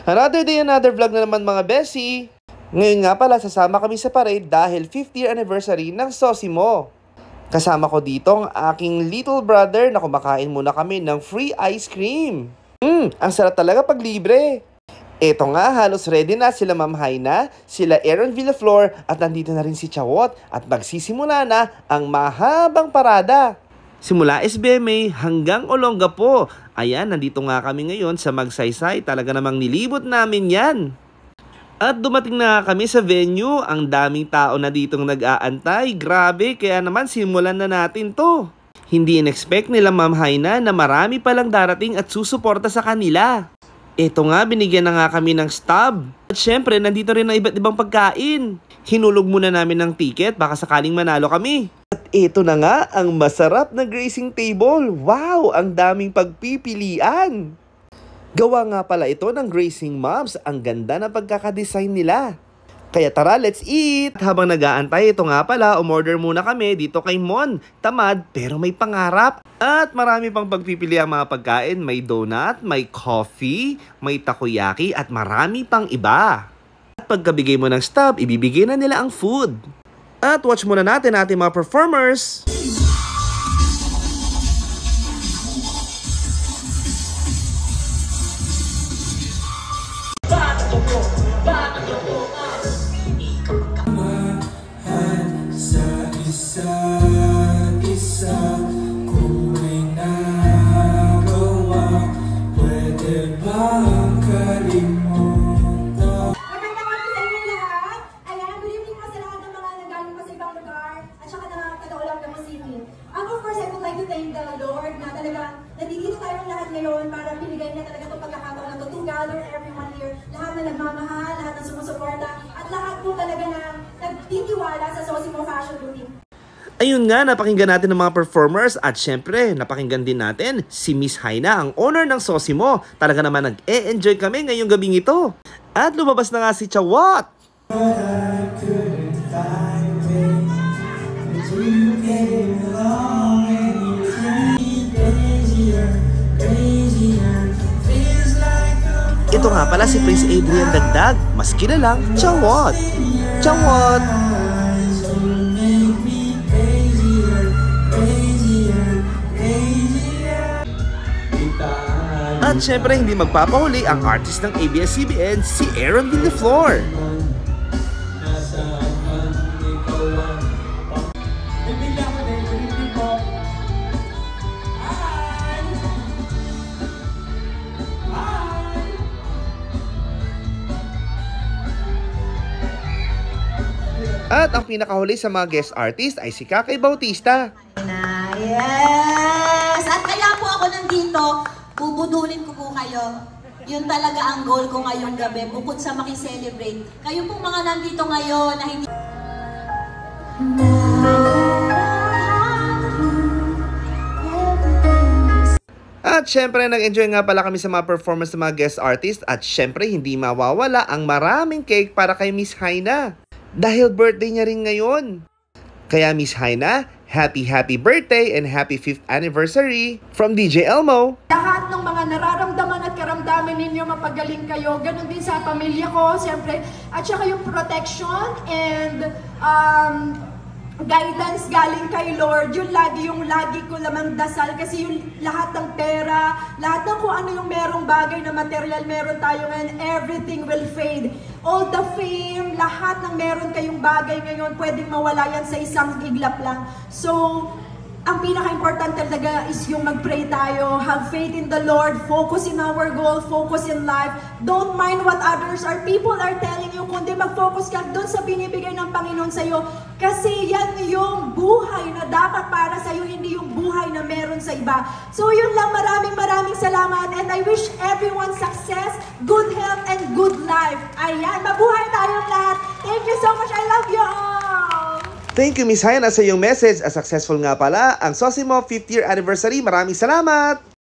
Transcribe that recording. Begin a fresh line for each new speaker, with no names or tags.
Another day, another vlog na naman mga Bessie. Ngayon nga pala, sasama kami sa parade dahil 5th year anniversary ng Sosimo. Kasama ko dito ang aking little brother na kumakain muna kami ng free ice cream. Ang sarap talaga pag libre. Eto nga, halos ready na sila Ma'am Haina, sila Aaron Villaflor at nandito na rin si Chawot at magsisimula na ang mahabang parada. Simula SBMA hanggang Olongapo. Ayan, nandito nga kami ngayon sa Magsaysay. Talaga namang nilibot namin yan. At dumating na kami sa venue. Ang daming tao na ditong nag-aantay. Grabe, kaya naman simulan na natin to. Hindi in-expect nila Ma'am Haina na marami palang darating at susuporta sa kanila. Ito nga, binigyan na nga kami ng stub. At syempre, nandito rin ang iba't ibang pagkain. Hinulog muna namin ng ticket, baka sakaling manalo kami. At ito na nga, ang masarap na grazing table. Wow, ang daming pagpipilian. Gawa nga pala ito ng Grazing Moms. Ang ganda na pagkakadesign nila. Kaya tara, let's eat! Habang nag-aantay, ito nga pala, umorder muna kami dito kay Mon. Tamad, pero may pangarap. At marami pang pagpipili ang mga pagkain. May donut, may coffee, may takoyaki, at marami pang iba. At pagkabigay mo ng stub, ibibigay na nila ang food. At watch muna natin ating mga performers.
Para pinigay niya talaga itong pagkakataon na to gather everyone here, lahat na nagmamahal, lahat na sumusuporta, at lahat po talaga na nagtitiwala sa Sosimo Fashion Boutique.
Ayun nga, napakinggan natin ng mga performers at syempre, napakinggan din natin si Miss Haina, ang owner ng Sosimo. Talaga naman nag-e-enjoy kami ngayong gabing ito. At lumabas na nga si Chawot. Ito nga pala si Prince Adrian Dagdag, mas kilalang Chawot. Chawot! At syempre hindi magpapahuli ang artist ng ABS-CBN, si Aaron Villaflor. At ang pinakahuli sa mga guest artist ay si Kakay Bautista.
Yes! At kaya po ako nandito, bubudulin ko po kayo. Yun talaga ang goal ko ngayong gabi, bukod sa makiselebrate. Kayo pong mga nandito ngayon na hindi...
At syempre, nag-enjoy nga pala kami sa mga performance ng mga guest artist. At syempre, hindi mawawala ang maraming cake para kay Miss Haina. Dahil birthday niya rin ngayon. Kaya Miss Haina, happy birthday and happy 5th anniversary from DJ Elmo.
Lahat ng mga nararamdaman at karamdaman ninyo, mapagaling kayo. Ganon din sa pamilya ko, siyempre. At saka yung protection and guidance galing kay Lord, yung lagi ko lamang dasal kasi yung lahat ng pera, lahat ng kung ano yung merong bagay na material meron tayo ngayon, everything will fade. All the fame, lahat ng meron kayong bagay ngayon, pwedeng mawala yan sa isang iglap lang. So, ang pinaka-importante talaga is yung mag-pray tayo, have faith in the Lord, focus in our goal, focus in life. Don't mind what others or people are telling you, kundi mag-focus ka doon sa binibigay ng Panginoon sa'yo. Kasi yan yung buhay na dapat para sa'yo, hindi yung buhay na meron sa iba. So yun lang, maraming salamat and I wish everyone success, good health, and good life. Ayan, mabuhay tayong lahat. Thank you so much. I love you all.
Thank you, Miss Haina, sa iyong message. A successful nga pala ang Sosimo 5th year anniversary. Maraming salamat!